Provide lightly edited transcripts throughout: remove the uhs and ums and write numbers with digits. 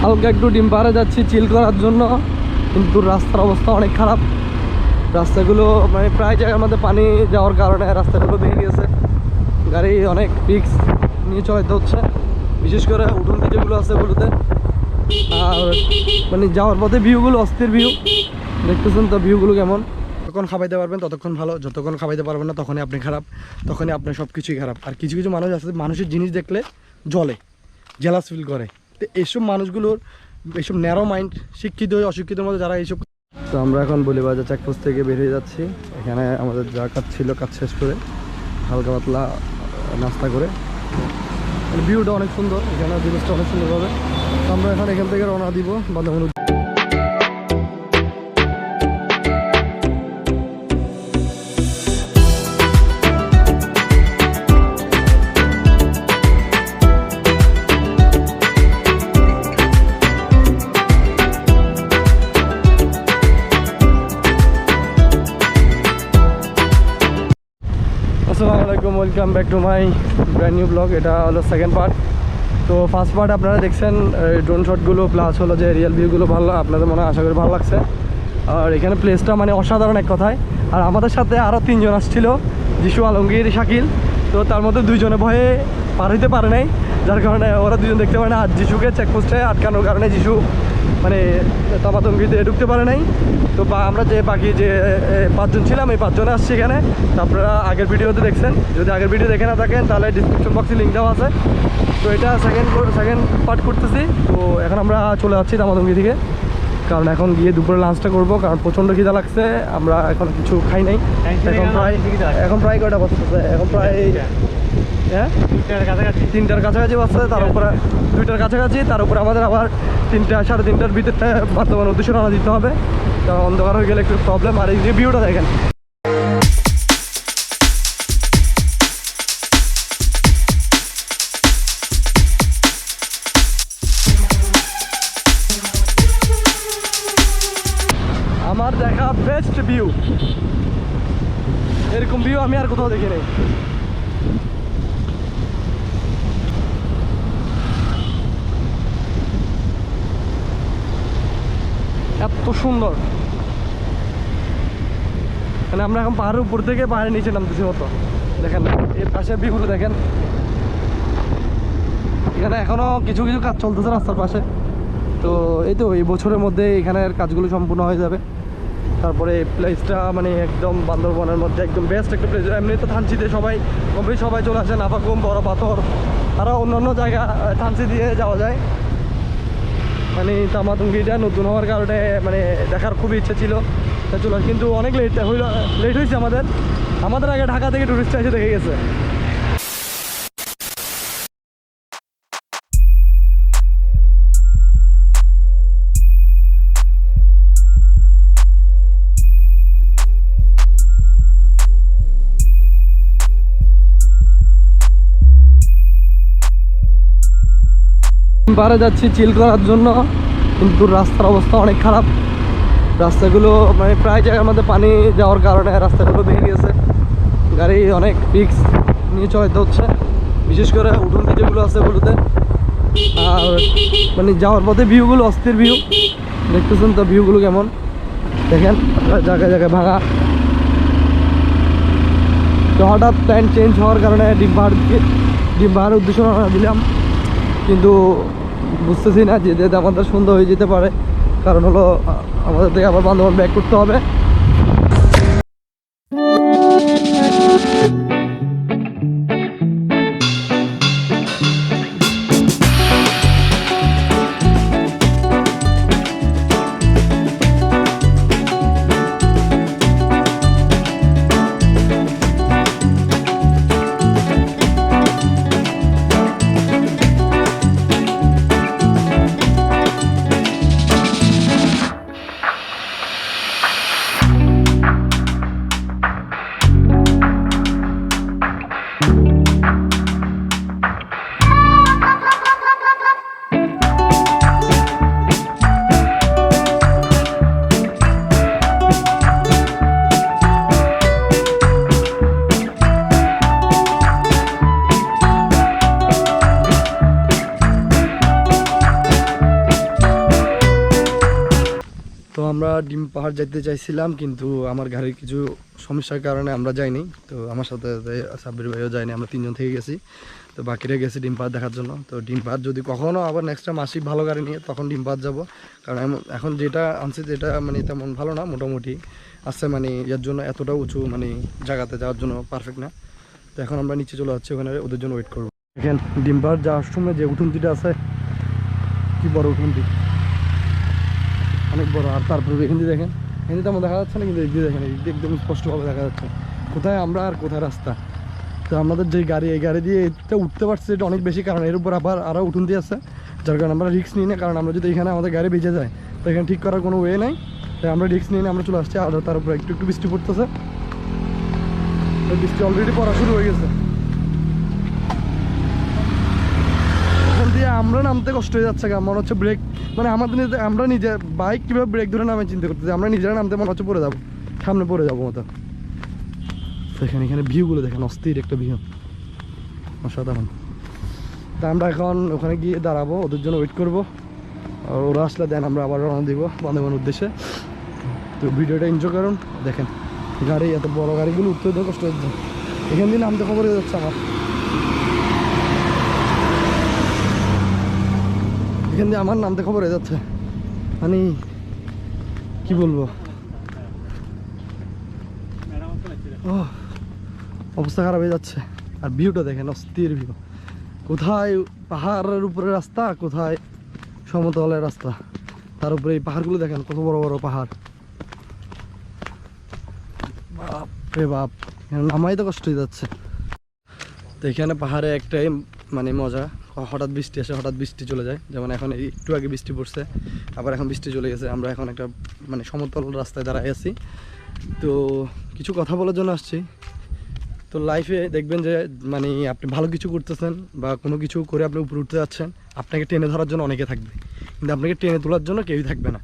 হালকা একটু ডিম পাহাড়ে যাচ্ছি চিল করার জন্য, কিন্তু রাস্তার অবস্থা অনেক খারাপ। রাস্তাগুলো মানে প্রায় জায়গার মধ্যে পানি যাওয়ার কারণে রাস্তাগুলো ভেঙে গিয়েছে, গাড়ি অনেক রিস্ক নিয়ে চলাইতে হচ্ছে, বিশেষ করে উঠোনতে যেগুলো আছে ওগুলোতে। আর মানে যাওয়ার পথে ভিউগুলো অস্থির ভিউ, দেখতেছেন তো ভিউগুলো কেমন। যতক্ষণ খাবাইতে পারবেন ততক্ষণ ভালো, যতক্ষণ খাবাইতে পারবেন না তখনই আপনি খারাপ, তখনই আপনার সব কিছুই খারাপ। আর কিছু কিছু মানুষ আছে মানুষের জিনিস দেখলে জ্বলে, জেলাস ফিল করে। তো এইসব মানুষগুলোর এইসব ন্যারো মাইন্ড, শিক্ষিত অশিক্ষিতের মধ্যে যারা এইসব। তো আমরা এখন বলিবাজার চেকপোস্ট থেকে বের হয়ে যাচ্ছি। এখানে আমাদের যা কাজ ছিল কাজ শেষ করে হালকা পাতলা নাস্তা করে, ভিউটা অনেক সুন্দর, এখানে জিনিসটা অনেক সুন্দর হবে। তো আমরা এখন এখান থেকে রওনা দিব বান্দরবান। আসসালামুআলাইকুম, welcome back to my brand new blog. এটা হলো সেকেন্ড পার্ট। তো ফার্স্ট পার্ট আপনারা দেখছেন ড্রোন শটগুলো, প্লাস হলো যে রিয়েল ভিউগুলো ভালো, আপনাদের মনে আশা করি ভালো লাগছে। আর এখানে প্লেসটা মানে অসাধারণ এক কথায়। আর আমাদের সাথে আরও 3 জন আসছিল, যিশু, আলমগীর, শাকিল। তো তার মধ্যে 2 জনে ভয়ে পার হইতে পারে নাই, যার কারণে ওরা 2 জন দেখতে পারে না। আর যিশুকে চেকপোস্টে আটকানোর কারণে যিশু মানে তমা তুঙ্গিতে ঢুকতে পারে নাই। তো আমরা যে বাকি যে 5 জন ছিলাম, এই 5 জনে আসছি এখানে। তো আপনারা আগের ভিডিওতে দেখছেন, যদি আগের ভিডিও দেখে না থাকেন তাহলে ডিসক্রিপশন বক্সে লিঙ্ক দেওয়া আছে। তো এটা সেকেন্ড পার্ট করতেছি। তো এখন আমরা চলে যাচ্ছি তমা তুঙ্গি থেকে, কারণ এখন গিয়ে দুপুরে লাঞ্চটা করবো, কারণ প্রচণ্ড খিদা লাগছে। আমরা এখন কিছু খাই নাই। এখন প্রায় কয়টা বাজতেছে? এখন প্রায় 3টার কাছাকাছি বাজছে, তার উপরে 2টার কাছাকাছি। তার উপরে আমাদের আবার 3টা সাড়ে 3টার ভিতরে বর্তমান উদ্দেশ্যে রওনা দিতে হবে, কারণ অন্ধকার হয়ে গেলে একটু প্রবলেম। আর এই যে ভিউটা দেখেন, আমার দেখা বেস্ট ভিউ। এরকম ভিউ আমি আর কোথাও দেখি নাই। এত সুন্দর, মানে আমরা এখন পাহাড়ের উপর থেকে পাহাড়ের নিচে নামতেছি মতো। দেখেন এর পাশে ভিউগুলো দেখেন, এখানে এখনো কিছু কিছু কাজ চলতেছে রাস্তার পাশে। তো এই তো এই বছরের মধ্যে এখানের কাজগুলো সম্পূর্ণ হয়ে যাবে। তারপরে এই প্লেসটা মানে একদম বান্দরবনের মধ্যে একদম বেস্ট একটা প্লেস। এমনি তো থানচিতে সবাই চলে আসে, নাফাকুম, বড় পাথর, আরও অন্যান্য জায়গা থানচি দিয়ে যাওয়া যায়। মানে তমা তুঙ্গিটা নতুন হওয়ার কারণে মানে দেখার খুবই ইচ্ছে ছিল, তা চলো। কিন্তু অনেক লেট হয়েছে আমাদের আগে ঢাকা থেকে টুরিস্ট এসে দেখে গেছে। পাহাড়ে যাচ্ছি চিল করার জন্য, কিন্তু রাস্তার অবস্থা অনেক খারাপ। রাস্তাগুলো মানে প্রায় জায়গার মধ্যে পানি যাওয়ার কারণে রাস্তাগুলো ভেঙে গিয়েছে, গাড়ি অনেক রিস্ক নিয়ে চলাইতে হচ্ছে, বিশেষ করে উঠোনতে যেগুলো আছে ওগুলোতে। আর মানে যাওয়ার পথে ভিউগুলো অস্থির ভিউ, দেখতেছেন তো ভিউগুলো কেমন দেখেন, জায়গায় জায়গায় ভাঙা। তো হঠাৎ প্ল্যান চেঞ্জ হওয়ার কারণে ডিম পাহাড়ের উদ্দেশ্যে রওনা দিলাম, কিন্তু বুঝতেছি না যে যেতে আমাদের সুন্দর হয়ে যেতে পারে, কারণ হলো আমাদের থেকে আবার বান্দরবান ব্যাক করতে হবে। তো আমরা ডিম পাহাড় যেতে চাইছিলাম, কিন্তু আমার গাড়ির কিছু সমস্যার কারণে আমরা যাইনি। তো আমার সাথে সাব্বির ভাইও যায়নি, আমরা 3 জন থেকে গেছি। তো বাকিরা গেছে ডিম পাহাড় দেখার জন্য। তো ডিম পাহাড় যদি কখনও আবার নেক্সট টাইম আসি ভালো গাড়ি নিয়ে, তখন ডিম পাহাড় যাবো। কারণ এখন যেটা আনছি যেটা মানে তেমন ভালো না, মোটামুটি আছে, মানে এর জন্য এতটা উঁচু মানে জায়গাতে যাওয়ার জন্য পারফেক্ট না। তো এখন আমরা নিচে চলে যাচ্ছি, ওখানে ওদের জন্য ওয়েট করবো। দেখেন ডিম পাহাড় যাওয়ার সময় যে উঠুনতিটা আছে, কি বড় উঠুনতি, অনেক বড়। আর তারপরে এখানে দেখেন, এখানে তেমন দেখা যাচ্ছে না, কিন্তু এদিকে দেখেন, এদিকে একদম স্পষ্টভাবে দেখা যাচ্ছে কোথায় আমরা আর কোথায় রাস্তা। তো আমাদের যে গাড়ি, এই গাড়ি দিয়ে এটা উঠতে পারছে, এটা অনেক বেশি, কারণ এর উপর আবার আরও উঠুনতি আছে, যার কারণে আমরা রিস্ক নিই না। কারণ আমরা যদি এখানে আমাদের গাড়ি বেঁচে যায়, তো এখানে ঠিক করার কোনো ওয়ে নাই, তাই আমরা রিস্ক নিয়ে আমরা চলে আসছি। আর তার উপরে একটু একটু বৃষ্টি পড়তেছে, বৃষ্টি অলরেডি পড়া শুরু হয়ে গেছে। এখান দিয়ে আমরা নামতে কষ্ট হয়ে যাচ্ছে, মনে হচ্ছে ব্রেক, মানে আমাদের আমরা নিজে বাইক কীভাবে ব্রেক ধরে নামে চিন্তা করতেছি, আমরা নিজেরা নামতে মনে হচ্ছে পড়ে যাবো, সামনে পড়ে যাবো মতো। দেখেন এখানে ভিউগুলো দেখেন, অস্থির একটা ভিউ, অসাধারণ। তা আমরা এখন ওখানে গিয়ে দাঁড়াবো, ওদের জন্য ওয়েট করবো। আর ওরা আসলে দেন আমরা আবার রওনা দিব বান্দরবান উদ্দেশ্যে। তো ভিডিওটা এনজয় করুন। দেখেন গাড়ি, এত বড় গাড়িগুলো উঠতে তো কষ্ট হচ্ছে, এখান দিয়ে নামতে খবর হয়ে যাচ্ছে আমার, এখান দিয়ে আমার নামতে খবর হয়ে যাচ্ছে, মানে কি বলবো, অবস্থা খারাপ হয়ে যাচ্ছে। আর ভিউটা দেখেন, অস্থির ভিউ, কোথায় পাহাড়ের উপরে রাস্তা, কোথায় সমতলের রাস্তা, তার উপরে এই পাহাড়গুলো দেখেন, কত বড় বড় পাহাড়, বাপ রে বাপ, নামাই তো কষ্ট হয়ে যাচ্ছে। তো এখানে পাহাড়ে একটাই মানে মজা, হঠাৎ বৃষ্টি আসে, হঠাৎ বৃষ্টি চলে যায়। যেমন এখন একটু আগে বৃষ্টি পড়ছে, আবার এখন বৃষ্টি চলে গেছে। আমরা এখন একটা মানে সমতল রাস্তায় দাঁড়াই আছি। তো কিছু কথা বলার জন্য আসছি। তো লাইফে দেখবেন যে মানে আপনি ভালো কিছু করতেছেন বা কোনো কিছু করে আপনি উপরে উঠতে যাচ্ছেন, আপনাকে টেনে ধরার জন্য অনেকে থাকবে, কিন্তু আপনাকে টেনে তোলার জন্য কেউই থাকবে না।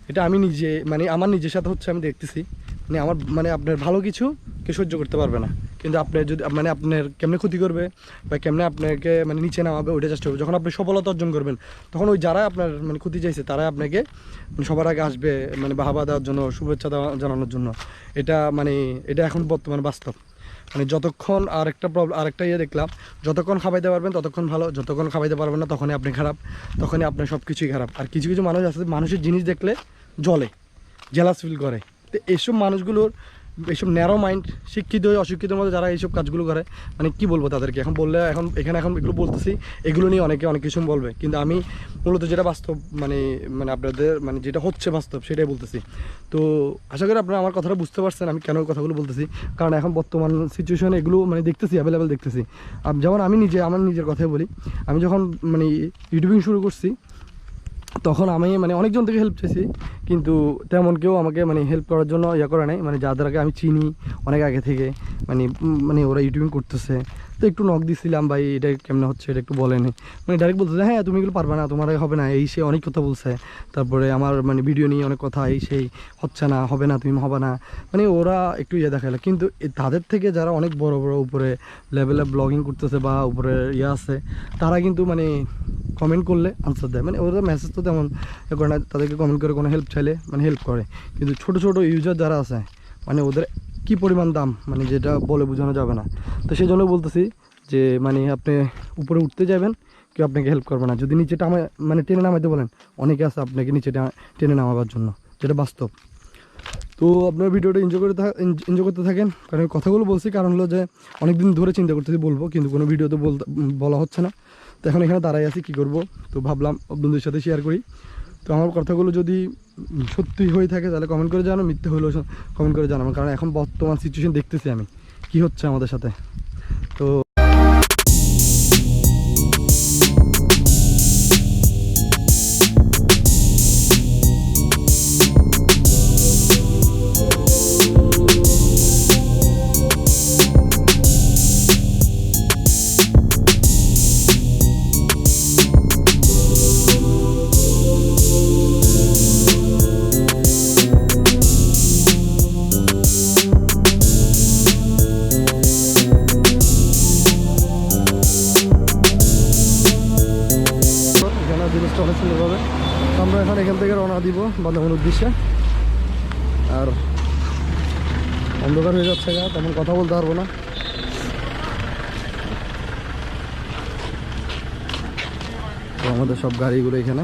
এটা আমি নিজে মানে আমার নিজের সাথে হচ্ছে, আমি দেখতেছি, মানে আমার মানে আপনার ভালো কিছু কেউ সহ্য করতে পারবে না, কিন্তু আপনি যদি মানে আপনার কেমনে ক্ষতি করবে বা কেমনে আপনাকে মানে নিচে নামাবে, ওইটা চেষ্টা করবে। যখন আপনি সফলতা অর্জন করবেন, তখন ওই যারা আপনার মানে ক্ষতি চাইছে, তারা আপনাকে মানে সবার আগে আসবে, মানে বাহাবা দেওয়ার জন্য, শুভেচ্ছা জানানোর জন্য। এটা মানে এটা এখন বর্তমানে বাস্তব। মানে যতক্ষণ আরেকটা ইয়ে দেখলাম, যতক্ষণ খাওয়াইতে পারবেন ততক্ষণ ভালো, যতক্ষণ খাওয়াইতে পারবেন না তখনই আপনি খারাপ, তখনই আপনার সব কিছুই খারাপ। আর কিছু কিছু মানুষ আছে, মানুষের জিনিস দেখলে জ্বলে, জেলাস ফিল করে। তো এইসব মানুষগুলোর, এইসব ন্যারো মাইন্ড, শিক্ষিত অশিক্ষিতের মধ্যে যারা এইসব কাজগুলো করে, মানে কি বলবো তাদেরকে, এখন বললে এখন এগুলো বলতেছি, এগুলো নিয়ে অনেকে অনেক কিছু বলবে, কিন্তু আমি মূলত যেটা বাস্তব মানে মানে আপনাদের মানে যেটা হচ্ছে বাস্তব, সেটাই বলতেছি। তো আশা করি আপনারা আমার কথাটা বুঝতে পারছেন আমি কেন কথাগুলো বলতেছি, কারণ এখন বর্তমান সিচুয়েশনে এগুলো মানে দেখতেছি, অ্যাভেলেবেল দেখতেছি। যেমন আমি আমার নিজের কথাই বলি, আমি যখন মানে ইউটিউবিং শুরু করছি, তখন আমি মানে অনেকজন থেকে হেল্প চাইছি, কিন্তু তেমন কেউ আমাকে মানে হেল্প করার জন্য ইয়ে করে নাই। মানে যাদেরকে আমি চিনি অনেক আগে থেকে, মানে মানে ওরা ইউটিউবিং করতেছে, তো একটু নক দিছিলাম, ভাই এটা কেমন হচ্ছে, এটা একটু বলেনি। মানে ডাইরেক্ট বলতেছে, হ্যাঁ তুমি এগুলো পারবে না, তোমার হবে না, এই সে অনেক কথা বলছে। তারপরে আমার মানে ভিডিও নিয়ে অনেক কথা, এই সেই হচ্ছে না, হবে না, তুমি হবে না, মানে ওরা একটু ইয়ে দেখালো। কিন্তু তাদের থেকে যারা অনেক বড় বড় উপরে লেভেলে ব্লগিং করতেছে বা উপরে ইয়ে আছে, তারা কিন্তু মানে কমেন্ট করলে আনসার দেয়, মানে ওরা মেসেজ তো তেমন এ করে না, তাদেরকে কমেন্ট করে কোনো হেল্প চাইলে মানে হেল্প করে। কিন্তু ছোটো ছোটো ইউজার যারা আছে, মানে ওদের কি পরিমাণ দাম মানে যেটা বলে বোঝানো যাবে না। তো সেই জন্য বলতেছি যে মানে আপনি উপরে উঠতে যাবেন, কেউ আপনাকে হেল্প করবে না। যদি নিচে মানে টেনে নামাইতে বলেন, অনেকে আছে আপনাকে নিচে টেনে নামাবার জন্য, যেটা বাস্তব। তো আপনার ভিডিওটা এনজয় করতে থাকেন, কারণ আমি কথাগুলো বলছি কারণ হলো যে অনেকদিন ধরে চিন্তা করতেছি বলবো, কিন্তু কোনো ভিডিওতে বলা হচ্ছে না। তো এখন এখানে দাঁড়াই আছি, কী করবো, তো ভাবলাম বন্ধুদের সাথে শেয়ার করি। তো আমার কথাগুলো যদি সত্যি হয়ে থাকে তাহলে কমেন্ট করে জানানো, মিথ্যে হলেও কমেন্ট করে জানাবো, কারণ এখন বর্তমান সিচুয়েশন দেখতেছি আমি কি হচ্ছে আমাদের সাথে। তো জিনিসটা অনেক সুন্দর হবে। তো আমরা এখন এখান থেকে রওনা দিব বান্দরবানের উদ্দেশ্যে। আর অন্ধকার হয়ে যাচ্ছে, তেমন কথা বলতে পারবো না। তো আমাদের সব গাড়িগুলো এখানে,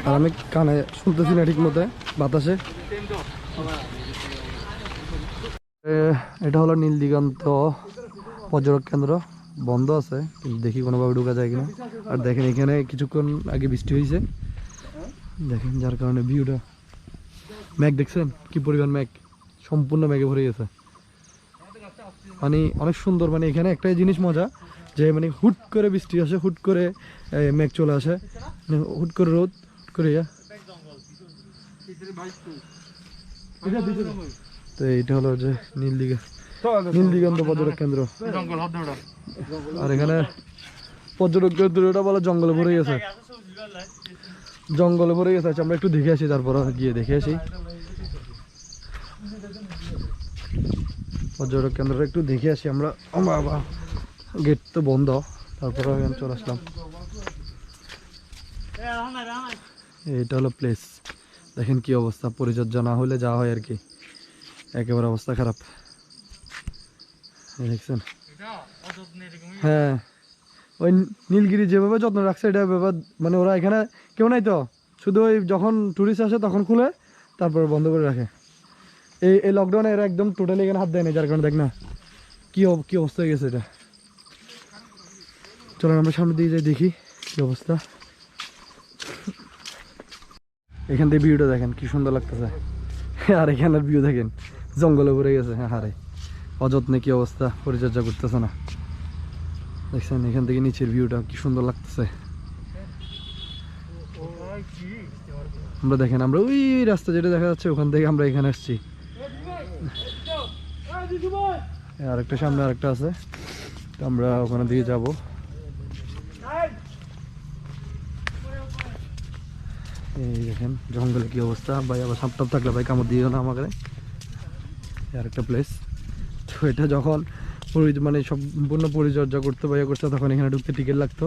আর আমি কানে শুনতেছি না ঠিক মতো বাতাসে। এটা হলো নীল দিগন্ত পর্যটক কেন্দ্র, বন্ধ আছে কিন্তু দেখি কোনোভাবে ঢোকা যায় কিনা। আর দেখেন এখানে কিছুক্ষণ আগে বৃষ্টি হয়েছে, দেখেন যার কারণে ভিউটা, মেঘ দেখছেন কি পরিমাণ মেঘ, সম্পূর্ণ মেঘে ভরে গেছে। মানে অনেক সুন্দর। মানে এখানে একটাই জিনিস মজা, যে মানে হুট করে বৃষ্টি আসে, হুট করে মেঘ চলে আসে, হুট করে রোদ, হুট করে তো এইটা হলো যে নীল দিগন্ত পর্যটক কেন্দ্র। আর এখানে পর্যটক কেন্দ্রটা বলে জঙ্গলে ভরে গেছে, জঙ্গলে ভরে গেছে। আমরা একটু দেখে আসি, তারপর গিয়ে দেখে আসি পর্যটক কেন্দ্রটা, একটু দেখে আসি আমরা। বাবা গেট তো বন্ধ, তারপর চলে আসলাম। এটা হলো প্লেস, দেখেন কি অবস্থা, পরিচর্যা না হলে যা হয় আর কি, একেবারে অবস্থা খারাপ দেখছেন। হ্যাঁ, ওই নীলগিরি যেভাবে যত্ন রাখছে এটা মানে ওরা এখানে কেউ নাই তো, শুধু ওই যখন টুরিস্ট আসে তখন খুলে তারপর বন্ধ করে রাখে। এই লকডাউনে এরা একদম টোটালি এখানে হাত দেয় না, যার কারণে দেখ না কি অবস্থা হয়ে গেছে এটা। চলেন আমরা সামনে দিয়ে যাই, দেখি কি অবস্থা। এখান থেকে ভিউটা দেখেন কি সুন্দর লাগতেছে, আর এখানের ভিউ দেখেন জঙ্গলে ভরে গেছে। হ্যাঁ হারে অযত্নে কি অবস্থা, পরিচর্যা করতেছে না, দেখছেন এখান থেকে নিচের ভিউটা কি সুন্দর লাগতেছে। আমরা দেখেন, আমরা ওই রাস্তা যেটা দেখা যাচ্ছে ওখান থেকে আমরা এখানে আসছি। আরেকটা সামনে আরেকটা আছে, তো আমরা ওখানে দিয়ে যাব। এই দেখেন জঙ্গলে কি অবস্থা ভাই, আবার সাপ টাপ থাকলে ভাই কামড় দিও না আমাকে। আরেকটা প্লেস, তো এটা যখন মানে সম্পূর্ণ পরিচর্যা করতে করতে তখন এখানে ঢুকতে টিকিট লাগতো,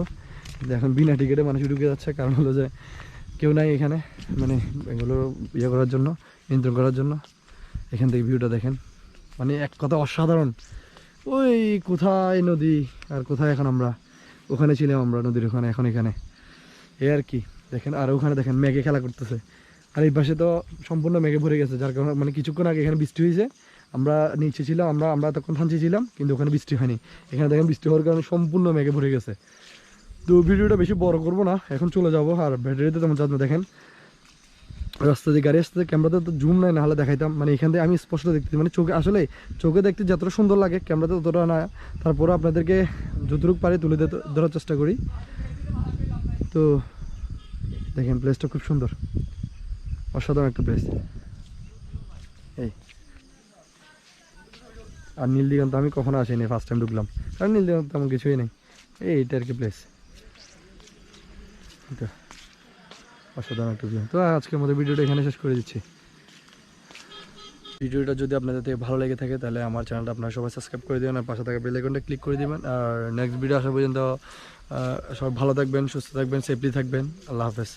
কিন্তু এখন বিনা টিকিটে মানুষ ঢুকে যাচ্ছে। কারণ হলো যে কেউ নাই এখানে, মানে এগুলো করার জন্য, নিয়ন্ত্রণ করার জন্য। এখান থেকে ভিউটা দেখেন, মানে এক কথা অসাধারণ। ওই কোথায় নদী আর কোথায় এখন আমরা, ওখানে ছিলাম আমরা নদীর ওখানে, এখন এখানে এই আর কি। দেখেন আর ওখানে দেখেন মেঘে খেলা করতেছে, আর এই পাশে তো সম্পূর্ণ মেঘে ভরে গেছে, যার কারণে মানে কিছুক্ষণ আগে এখানে বৃষ্টি হয়েছে। আমরা নিচে ছিলাম, আমরা তখন থানচি ছিলাম, কিন্তু ওখানে বৃষ্টি হয়নি। এখানে দেখেন বৃষ্টি হওয়ার কারণে সম্পূর্ণ মেঘে ভরে গেছে। তো ভিডিওটা বেশি বড় করবো না, এখন চলে যাবো। আর ব্যাটারিতে তেমন যত্ন, দেখেন রাস্তা দিয়ে গাড়ি আসতে ক্যামেরাতে তো জুম নাই, না হলে দেখাইতাম। মানে এখান থেকে আমি স্পষ্ট দেখতে, মানে চোখে আসলে চোখে দেখতে যতটা সুন্দর লাগে ক্যামেরাতে ততটা না, তারপরে আপনাদেরকে যতটুকু পারি তুলে ধরার চেষ্টা করি। তো দেখেন প্লেসটা খুব সুন্দর, অসাধারণ একটা প্লেস। এই আর নীল দিগন্ত আমি কখনো আসিনি, ফার্স্ট টাইম ঢুকলাম, কারণ নীল দিগন্ত তেমন কিছুই নেই। এইটা আর কি প্লেস, এটা অসাধারণ একটা ভিউ। তো আজকের মধ্যে ভিডিওটা এখানে শেষ করে দিচ্ছি। ভিডিওটা যদি আপনাদের থেকে ভালো লেগে থাকে তাহলে আমার চ্যানেলটা আপনারা সবাই সাবস্ক্রাইব করে দেবেন, আর পাশে থাকা বেল আইকনটা ক্লিক করে দেবেন। আর নেক্সট ভিডিও আসা পর্যন্ত সবাই ভালো থাকবেন, সুস্থ থাকবেন, সেফলি থাকবেন। আল্লাহ হাফেজ।